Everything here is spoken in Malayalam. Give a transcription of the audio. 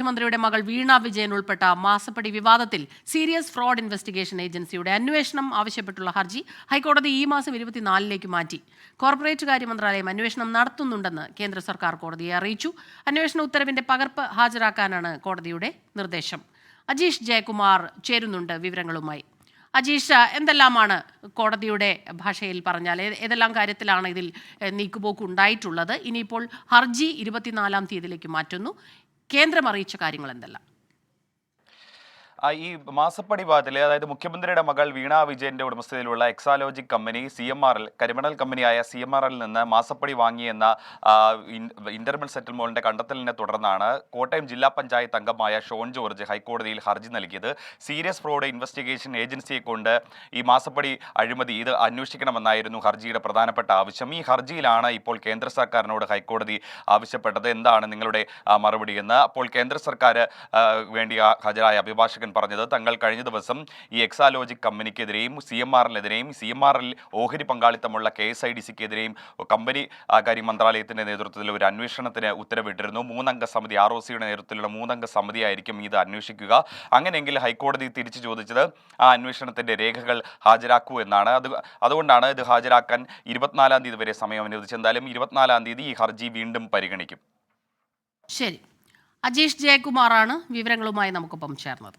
മുഖ്യമന്ത്രിയുടെ മകൾ വീണ വിജയൻ ഉൾപ്പെട്ട മാസപ്പടി വിവാദത്തിൽ സീരിയസ് ഫ്രോഡ് ഇൻവെസ്റ്റിഗേഷൻ ഏജൻസിയുടെ അന്വേഷണം ആവശ്യപ്പെട്ടുള്ള ഹർജി ഹൈക്കോടതി ഈ മാസം 24-ലേക്ക് മാറ്റി. കോർപ്പറേറ്റ് കാര്യ മന്ത്രാലയം അന്വേഷണം നടത്തുന്നുണ്ടെന്ന് കേന്ദ്ര സർക്കാർ കോടതിയെ അറിയിച്ചു. അന്വേഷണ ഉത്തരവിന്റെ പകർപ്പ് ഹാജരാക്കാനാണ് കോടതിയുടെ നിർദ്ദേശം. അജീഷ് ജയകുമാർ ചേരുന്നുണ്ട് വിവരങ്ങളുമായി. അജീഷ്, എന്തെല്ലാമാണ് കോടതിയുടെ ഭാഷയിൽ പറഞ്ഞാൽ ഏതെല്ലാം കാര്യത്തിലാണ് ഇതിൽ നീക്കുപോക്ക് ഉണ്ടായിട്ടുള്ളത്? ഇനിയിപ്പോൾ ഹർജി 24-ാം തീയതിയിലേക്ക് മാറ്റുന്നു. കേന്ദ്രം അറിയിച്ച കാര്യങ്ങൾ എന്തെല്ലാം? ഈ മാസപ്പടി വിവാദത്തിൽ, അതായത് മുഖ്യമന്ത്രിയുടെ മകൾ വീണ വിജയന്റെ ഉടമസ്ഥതയിലുള്ള എക്സാലോജിക് കമ്പനി CMRL കരിമണൽ കമ്പനിയായ CMRL നിന്ന് മാസപ്പടി വാങ്ങിയെന്ന ഇന്റർമൽ സെറ്റിൽമെന്റിന്റെ കണ്ടെത്തലിനെ തുടർന്നാണ് കോട്ടയം ജില്ലാ പഞ്ചായത്ത് അംഗമായ ഷോൺ ജോർജ് ഹൈക്കോടതിയിൽ ഹർജി നൽകിയത്. സീരിയസ് ഫ്രോഡ് ഇൻവെസ്റ്റിഗേഷൻ ഏജൻസിയെ കൊണ്ട് ഈ മാസപ്പടി അഴിമതി ഇത് അന്വേഷിക്കണമെന്നായിരുന്നു ഹർജിയുടെ പ്രധാനപ്പെട്ട ആവശ്യം. ഈ ഹർജിയിലാണ് ഇപ്പോൾ കേന്ദ്ര സർക്കാരിനോട് ഹൈക്കോടതി ആവശ്യപ്പെട്ടത്. എന്താണ് നിങ്ങളുടെ മറുപടി എന്ന് അപ്പോൾ കേന്ദ്ര സർക്കാർ വേണ്ടി ഹാജരായ അഭിഭാഷകൻ പറഞ്ഞത്, തങ്ങൾ കഴിഞ്ഞ ദിവസം ഈ എക്സാലോജിക് കമ്പനിക്കെതിരെയും CMRL-നെതിരെയും CMRL ഓഹരി പങ്കാളിത്തമുള്ള KSIDC-ക്കെതിരെയും കമ്പനി കാര്യ മന്ത്രാലയത്തിന്റെ നേതൃത്വത്തിൽ ഒരു അന്വേഷണത്തിന് ഉത്തരവിട്ടിരുന്നു. 3-അംഗ സമിതി, ROC-യുടെ നേതൃത്വത്തിലുള്ള 3-അംഗ സമിതിയായിരിക്കും ഇത് അന്വേഷിക്കുക. അങ്ങനെയെങ്കിൽ ഹൈക്കോടതി തിരിച്ചു ചോദിച്ചത് ആ അന്വേഷണത്തിന്റെ രേഖകൾ ഹാജരാക്കൂ എന്നാണ്. അതുകൊണ്ടാണ് ഇത് ഹാജരാക്കാൻ 24-ാം തീയതി വരെ സമയം അനുവദിച്ചത്. എന്തായാലും 24-ാം തീയതി ഈ ഹർജി വീണ്ടും പരിഗണിക്കും. ശരി, അജീഷ് ജയകുമാറാണ് വിവരങ്ങളുമായി നമുക്കൊപ്പം ചേർന്നത്.